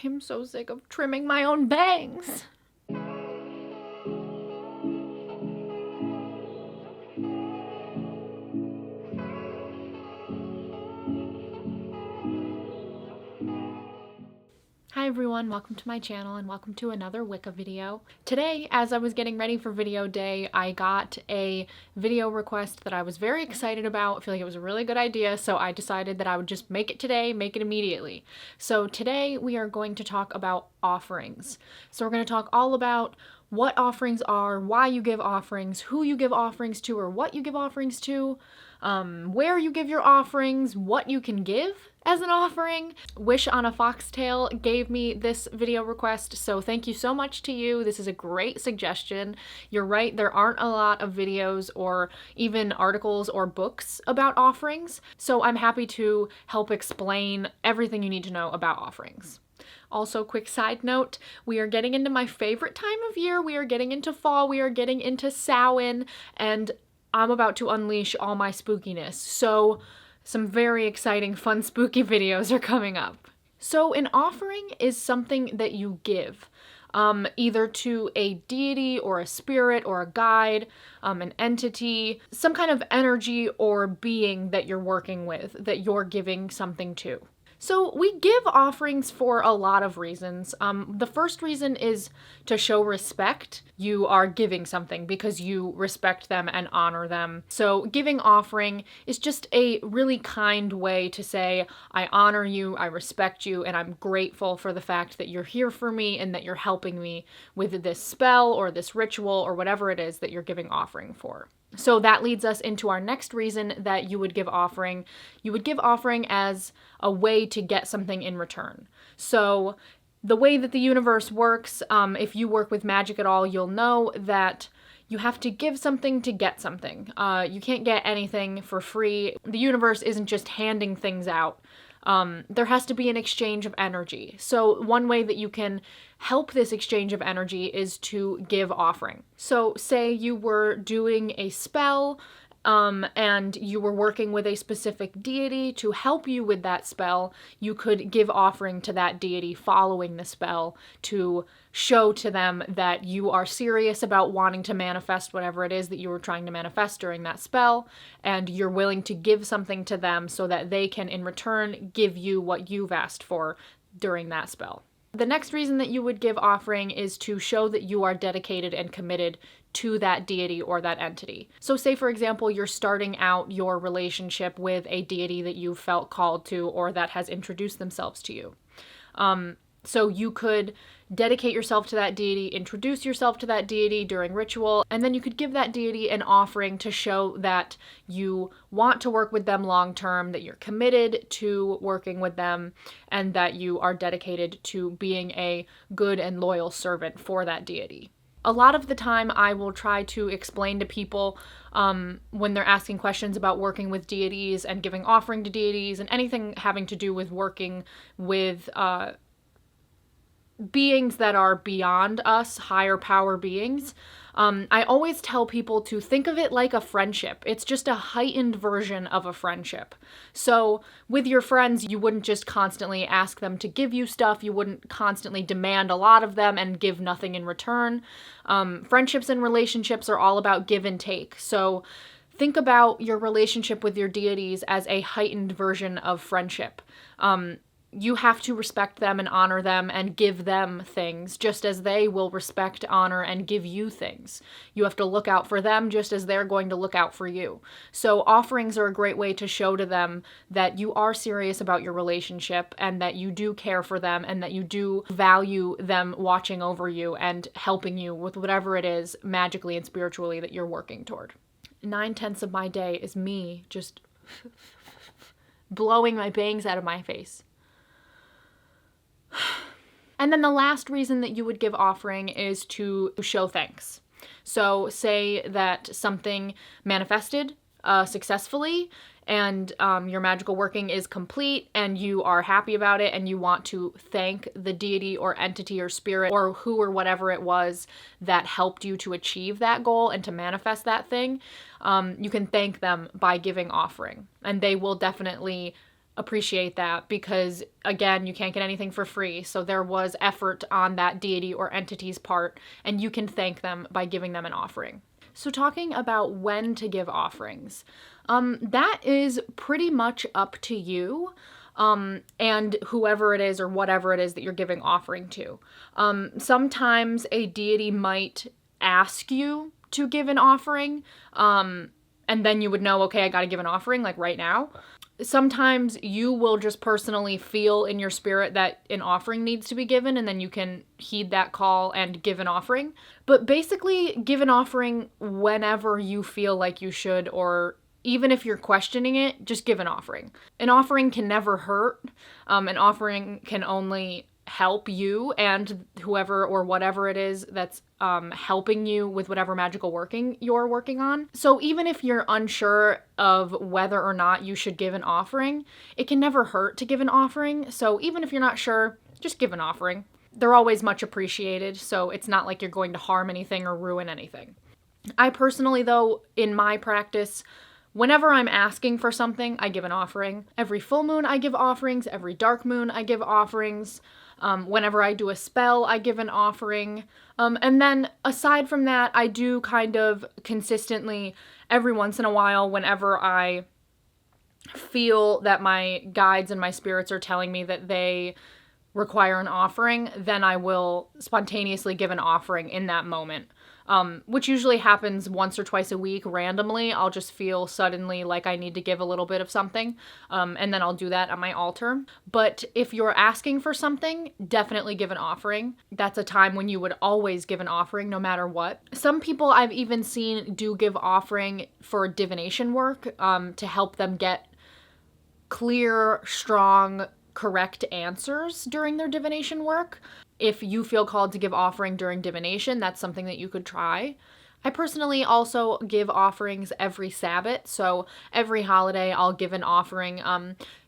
I'm so sick of trimming my own bangs. Hi everyone, welcome to my channel and welcome to another Wicca video. Today, as I was getting ready for video day, I got a video request that I was very excited about. I feel like it was a really good idea, so I decided that I would just make it today, make it immediately. So today we are going to talk about offerings. So we're going to talk all about what offerings are, why you give offerings, who you give offerings to or what you give offerings to, where you give your offerings, what you can give as an offering. Wish on a Foxtail gave me this video request, so thank you so much to you. This is a great suggestion. You're right, there aren't a lot of videos or even articles or books about offerings, so I'm happy to help explain everything you need to know about offerings. Also, quick side note, we are getting into my favorite time of year. We are getting into fall, we are getting into Samhain, and I'm about to unleash all my spookiness. So some very exciting, fun, spooky videos are coming up. So an offering is something that you give, either to a deity or a spirit or a guide, an entity, some kind of energy or being that you're working with, that you're giving something to. So we give offerings for a lot of reasons. The first reason is to show respect. You are giving something because you respect them and honor them. So giving offering is just a really kind way to say, I honor you, I respect you, and I'm grateful for the fact that you're here for me and that you're helping me with this spell or this ritual or whatever it is that you're giving offering for. So that leads us into our next reason that you would give offering. You would give offering as a way to get something in return. So the way that the universe works, if you work with magic at all, you'll know that you have to give something to get something. You can't get anything for free. The universe isn't just handing things out. There has to be an exchange of energy. So one way that you can help this exchange of energy is to give offering. So say you were doing a spell, and you were working with a specific deity to help you with that spell, you could give offering to that deity following the spell to show to them that you are serious about wanting to manifest whatever it is that you were trying to manifest during that spell, and you're willing to give something to them so that they can in return give you what you've asked for during that spell. The next reason that you would give offering is to show that you are dedicated and committed to that deity or that entity. So say, for example, you're starting out your relationship with a deity that you felt called to or that has introduced themselves to you. So you could dedicate yourself to that deity, introduce yourself to that deity during ritual, and then you could give that deity an offering to show that you want to work with them long term, that you're committed to working with them, and that you are dedicated to being a good and loyal servant for that deity. A lot of the time I will try to explain to people when they're asking questions about working with deities and giving offering to deities and anything having to do with working with beings that are beyond us, higher power beings. I always tell people to think of it like a friendship. It's just a heightened version of a friendship. So with your friends, you wouldn't just constantly ask them to give you stuff. You wouldn't constantly demand a lot of them and give nothing in return. Friendships and relationships are all about give and take. So think about your relationship with your deities as a heightened version of friendship. You have to respect them and honor them and give them things just as they will respect, honor, and give you things. You have to look out for them just as they're going to look out for you. So offerings are a great way to show to them that you are serious about your relationship and that you do care for them and that you do value them watching over you and helping you with whatever it is magically and spiritually that you're working toward. 9/10 of my day is me just blowing my bangs out of my face. And then the last reason that you would give offering is to show thanks. So say that something manifested successfully and your magical working is complete and you are happy about it and you want to thank the deity or entity or spirit or who or whatever it was that helped you to achieve that goal and to manifest that thing, you can thank them by giving offering. And they will definitely appreciate that because, again, you can't get anything for free. So there was effort on that deity or entity's part, and you can thank them by giving them an offering. So talking about when to give offerings, that is pretty much up to you. And whoever it is or whatever it is that you're giving offering to. Sometimes a deity might ask you to give an offering, and then you would know, okay, I gotta give an offering, like right now. Sometimes you will just personally feel in your spirit that an offering needs to be given, and then you can heed that call and give an offering. But basically, give an offering whenever you feel like you should, or even if you're questioning it, just give an offering. An offering can never hurt. An offering can only help you and whoever or whatever it is that's helping you with whatever magical working you're working on. So even if you're unsure of whether or not you should give an offering, it can never hurt to give an offering. So even if you're not sure, just give an offering. They're always much appreciated, so it's not like you're going to harm anything or ruin anything. I personally, though, in my practice, whenever I'm asking for something, I give an offering. Every full moon, I give offerings. Every dark moon, I give offerings. Whenever I do a spell, I give an offering. And then aside from that, I do kind of consistently, every once in a while, whenever I feel that my guides and my spirits are telling me that they require an offering, then I will spontaneously give an offering in that moment. Which usually happens once or twice a week randomly. I'll just feel suddenly like I need to give a little bit of something, and then I'll do that at my altar. But if you're asking for something, definitely give an offering. That's a time when you would always give an offering no matter what. Some people I've even seen do give offering for divination work, to help them get clear, strong, correct answers during their divination work. If you feel called to give offering during divination, that's something that you could try. I personally also give offerings every Sabbath, so every holiday I'll give an offering.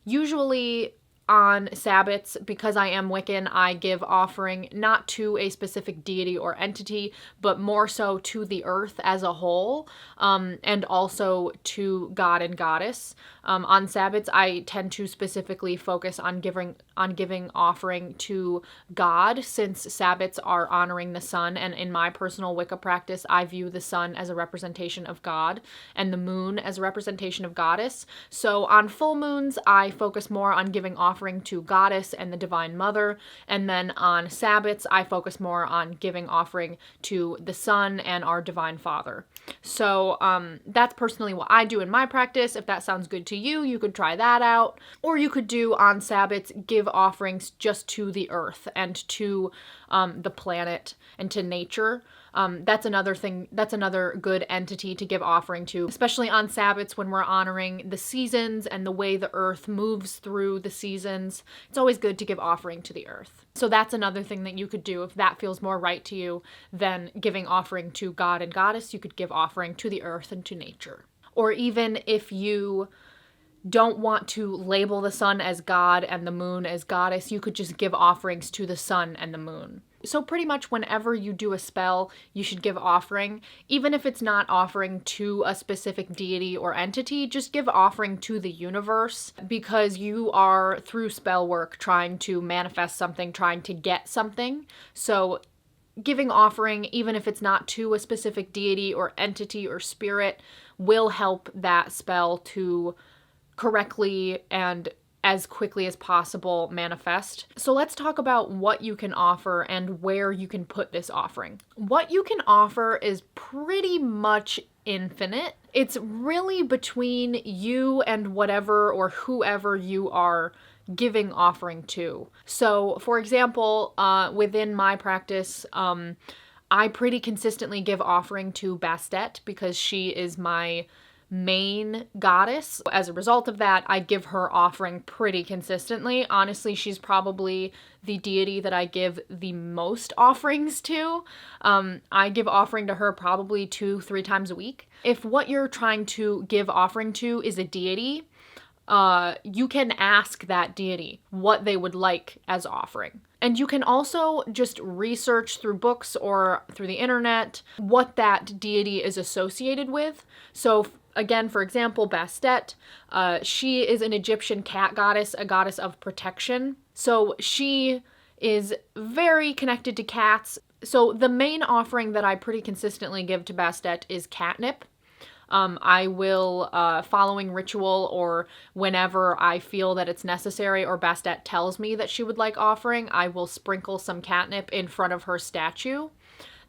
Usually on Sabbaths, because I am Wiccan, I give offering not to a specific deity or entity, but more so to the earth as a whole, and also to God and Goddess. On Sabbaths, I tend to specifically focus on giving offering to God, since Sabbaths are honoring the sun, and in my personal Wicca practice, I view the sun as a representation of God and the moon as a representation of Goddess. So on full moons, I focus more on giving offering to Goddess and the Divine Mother, and then on Sabbaths, I focus more on giving offering to the sun and our Divine Father. So that's personally what I do in my practice. If that sounds good to you, you could try that out. Or you could do on Sabbaths, give offerings just to the earth and to the planet and to nature. That's another thing, that's another good entity to give offering to, especially on Sabbaths when we're honoring the seasons and the way the earth moves through the seasons. It's always good to give offering to the earth. So that's another thing that you could do if that feels more right to you than giving offering to God and Goddess. You could give offering to the earth and to nature. Or even if you don't want to label the sun as God and the moon as Goddess, you could just give offerings to the sun and the moon. So pretty much whenever you do a spell, you should give offering. Even if it's not offering to a specific deity or entity, just give offering to the universe, because you are, through spell work, trying to manifest something, trying to get something. So giving offering, even if it's not to a specific deity or entity or spirit, will help that spell to correctly and as quickly as possible manifest. So let's talk about what you can offer and where you can put this offering. What you can offer is pretty much infinite. It's really between you and whatever or whoever you are giving offering to. So for example, within my practice, I pretty consistently give offering to Bastet because she is my main goddess. As a result of that, I give her offering pretty consistently. Honestly, she's probably the deity that I give the most offerings to. I give offering to her probably 2-3 times a week. If what you're trying to give offering to is a deity, you can ask that deity what they would like as offering. And you can also just research through books or through the internet what that deity is associated with. So again, for example, Bastet, she is an Egyptian cat goddess, a goddess of protection. So she is very connected to cats. So the main offering that I pretty consistently give to Bastet is catnip. I will, following ritual or whenever I feel that it's necessary or Bastet tells me that she would like offering, I will sprinkle some catnip in front of her statue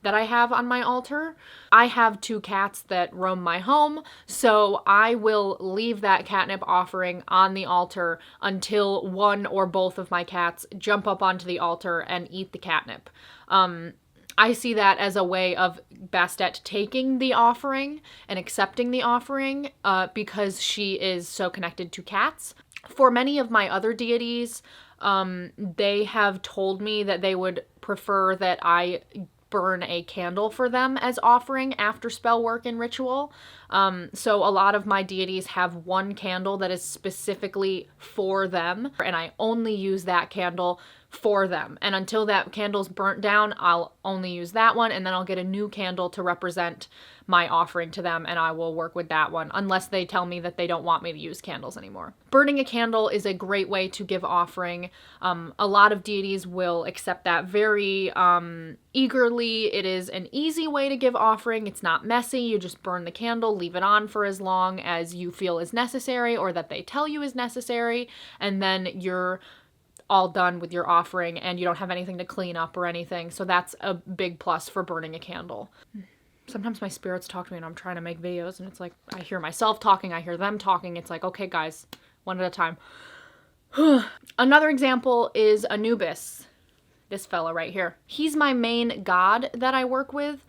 that I have on my altar. I have 2 cats that roam my home, so I will leave that catnip offering on the altar until one or both of my cats jump up onto the altar and eat the catnip. I see that as a way of Bastet taking the offering and accepting the offering because she is so connected to cats. For many of my other deities, they have told me that they would prefer that I burn a candle for them as offering after spell work and ritual. So a lot of my deities have one candle that is specifically for them, and I only use that candle for them. And until that candle's burnt down, I'll only use that one, and then I'll get a new candle to represent my offering to them, and I will work with that one unless they tell me that they don't want me to use candles anymore. Burning a candle is a great way to give offering. A lot of deities will accept that very eagerly. It is an easy way to give offering. It's not messy. You just burn the candle, leave it on for as long as you feel is necessary or that they tell you is necessary, and then you're all done with your offering and you don't have anything to clean up or anything. So that's a big plus for burning a candle. Sometimes my spirits talk to me and I'm trying to make videos and it's like I hear myself talking, I hear them talking. It's like, okay guys, one at a time. Another example is Anubis. This fella right here. He's my main god that I work with.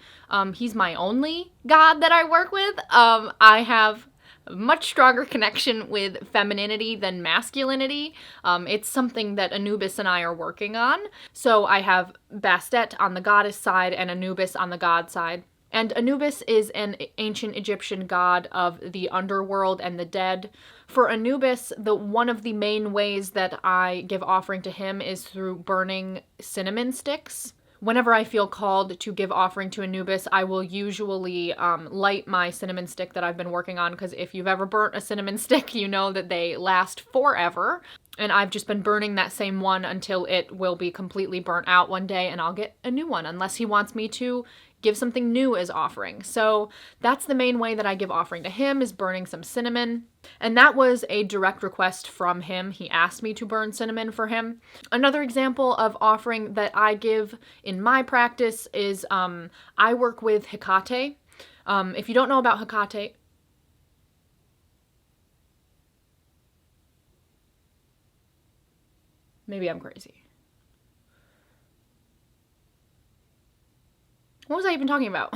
He's my only god that I work with. I have a much stronger connection with femininity than masculinity. It's something that Anubis and I are working on. So I have Bastet on the goddess side and Anubis on the god side. And Anubis is an ancient Egyptian god of the underworld and the dead. For Anubis, one of the main ways that I give offering to him is through burning cinnamon sticks. Whenever I feel called to give offering to Anubis, I will usually light my cinnamon stick that I've been working on, because if you've ever burnt a cinnamon stick, you know that they last forever. And I've just been burning that same one until it will be completely burnt out one day, and I'll get a new one, unless he wants me to give something new as offering. So that's the main way that I give offering to him, is burning some cinnamon. And that was a direct request from him. He asked me to burn cinnamon for him. Another example of offering that I give in my practice is I work with Hecate. If you don't know about Hecate, maybe I'm crazy. What was I even talking about?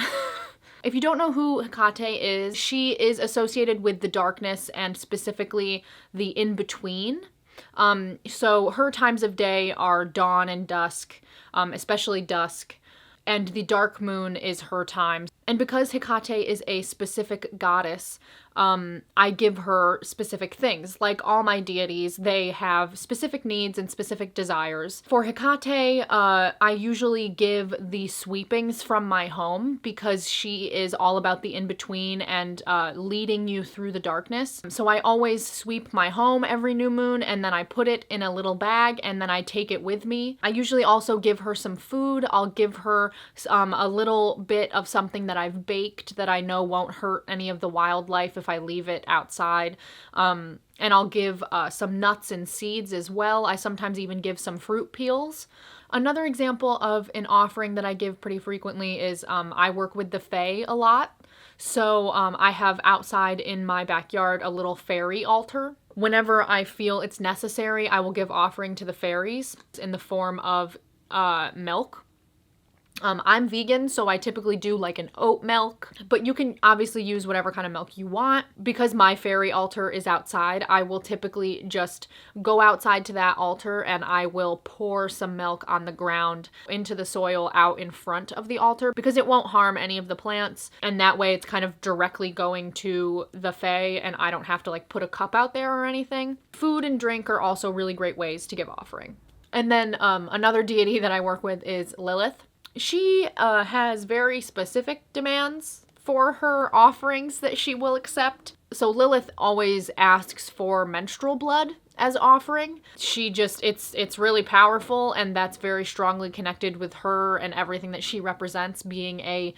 If you don't know who Hecate is, she is associated with the darkness and specifically the in-between. So her times of day are dawn and dusk, especially dusk, and the dark moon is her time. And because Hecate is a specific goddess, I give her specific things. Like all my deities, they have specific needs and specific desires. For Hecate, I usually give the sweepings from my home because she is all about the in-between and leading you through the darkness. So I always sweep my home every new moon, and then I put it in a little bag and then I take it with me. I usually also give her some food. I'll give her a little bit of something that I've baked that I know won't hurt any of the wildlife if I leave it outside. And I'll give some nuts and seeds as well. I sometimes even give some fruit peels. Another example of an offering that I give pretty frequently is I work with the Fae a lot. So I have outside in my backyard a little fairy altar. Whenever I feel it's necessary, I will give offering to the fairies in the form of milk. I'm vegan, so I typically do like an oat milk, but you can obviously use whatever kind of milk you want. Because my fairy altar is outside, I will typically just go outside to that altar and I will pour some milk on the ground into the soil out in front of the altar because it won't harm any of the plants. And that way it's kind of directly going to the Fae and I don't have to like put a cup out there or anything. Food and drink are also really great ways to give offering. And then another deity that I work with is Lilith. She has very specific demands for her offerings that she will accept. So Lilith always asks for menstrual blood as offering. It's really powerful, and that's very strongly connected with her and everything that she represents, being a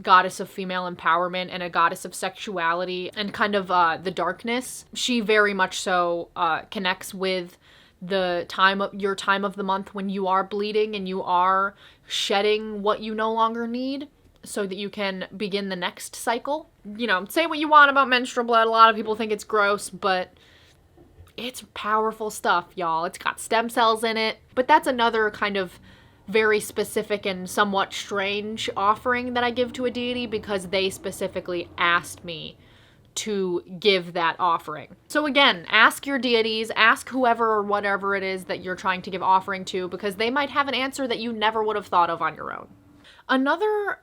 goddess of female empowerment and a goddess of sexuality and kind of the darkness. She very much so connects with the your time of the month when you are bleeding and you are shedding what you no longer need, so that you can begin the next cycle. You know, say what you want about menstrual blood. A lot of people think it's gross, but it's powerful stuff, y'all. It's got stem cells in it. But that's another kind of very specific and somewhat strange offering that I give to a deity, because they specifically asked me to give that offering. So again, ask your deities, ask whoever or whatever it is that you're trying to give offering to, because they might have an answer that you never would have thought of on your own. Another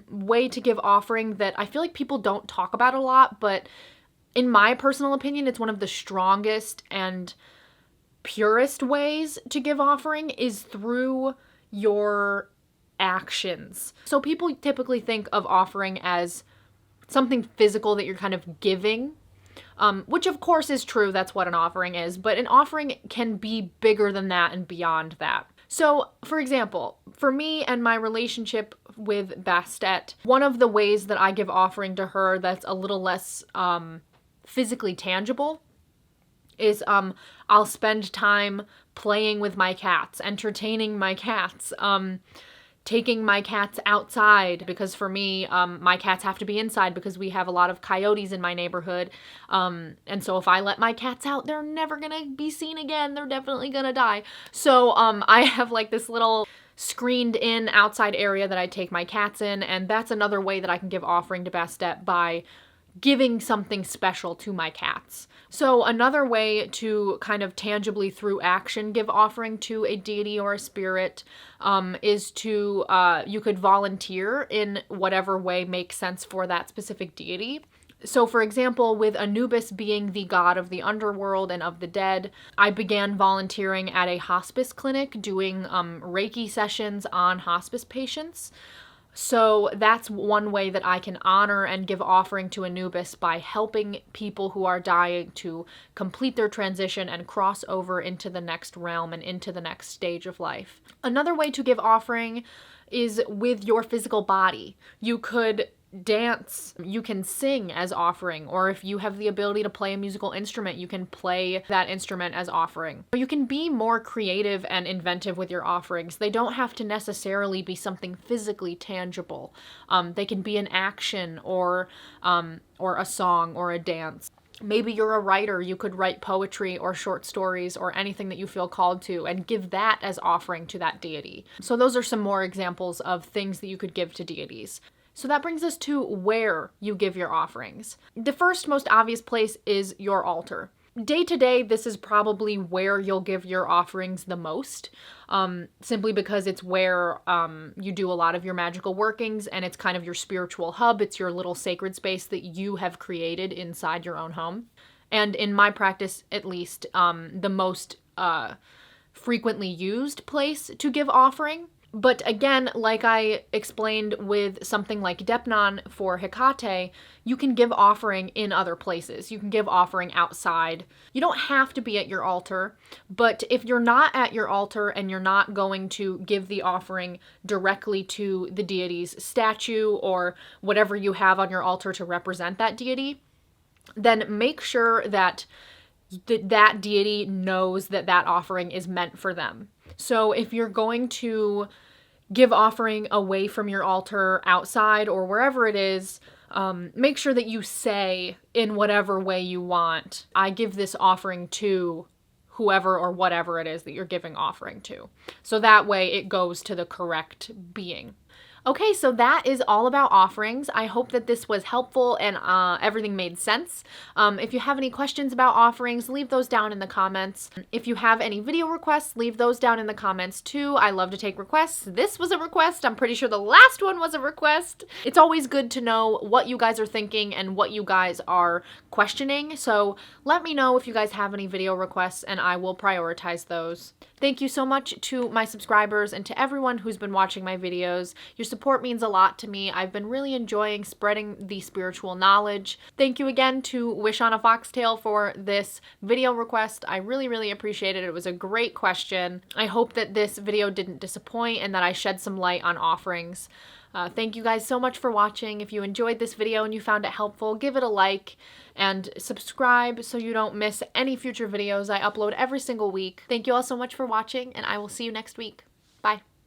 way to give offering that I feel like people don't talk about a lot, but in my personal opinion, it's one of the strongest and purest ways to give offering, is through your actions. So people typically think of offering as something physical that you're kind of giving, which of course is true. That's what an offering is. But an offering can be bigger than that and beyond that. So, for example, for me and my relationship with Bastet, one of the ways that I give offering to her that's a little less physically tangible is I'll spend time playing with my cats, entertaining my cats, taking my cats outside, because for me, my cats have to be inside because we have a lot of coyotes in my neighborhood. And so if I let my cats out, they're never gonna be seen again. They're definitely gonna die. So I have like this little screened in outside area that I take my cats in, and that's another way that I can give offering to Bastet, by giving something special to my cats. So another way to kind of tangibly through action give offering to a deity or a spirit is to, you could volunteer in whatever way makes sense for that specific deity. So for example, with Anubis being the god of the underworld and of the dead, I began volunteering at a hospice clinic doing Reiki sessions on hospice patients. So that's one way that I can honor and give offering to Anubis, by helping people who are dying to complete their transition and cross over into the next realm and into the next stage of life. Another way to give offering is with your physical body. You could dance, you can sing as offering, or if you have the ability to play a musical instrument, you can play that instrument as offering. You can be more creative and inventive with your offerings. They don't have to necessarily be something physically tangible. They can be an action or a song or a dance. Maybe you're a writer, you could write poetry or short stories or anything that you feel called to, and give that as offering to that deity. So those are some more examples of things that you could give to deities. So that brings us to where you give your offerings. The first most obvious place is your altar. Day to day, this is probably where you'll give your offerings the most, simply because it's where you do a lot of your magical workings, and it's kind of your spiritual hub. It's your little sacred space that you have created inside your own home. And in my practice, at least, the most frequently used place to give offering. But again, like I explained with something like Depnon for Hecate, you can give offering in other places. You can give offering outside. You don't have to be at your altar, but if you're not at your altar and you're not going to give the offering directly to the deity's statue or whatever you have on your altar to represent that deity, then make sure that that deity knows that that offering is meant for them. So if you're going to give offering away from your altar outside or wherever it is, make sure that you say in whatever way you want, I give this offering to whoever or whatever it is that you're giving offering to. So that way it goes to the correct being. Okay, so that is all about offerings. I hope that this was helpful and everything made sense. If you have any questions about offerings, leave those down in the comments. If you have any video requests, leave those down in the comments too. I love to take requests. This was a request. I'm pretty sure the last one was a request. It's always good to know what you guys are thinking and what you guys are questioning. So let me know if you guys have any video requests and I will prioritize those. Thank you so much to my subscribers and to everyone who's been watching my videos. Your support means a lot to me. I've been really enjoying spreading the spiritual knowledge. Thank you again to Wish on a Foxtail for this video request. I really, really appreciate it. It was a great question. I hope that this video didn't disappoint and that I shed some light on offerings. Thank you guys so much for watching. If you enjoyed this video and you found it helpful, give it a like and subscribe so you don't miss any future videos I upload every single week. Thank you all so much for watching, and I will see you next week. Bye.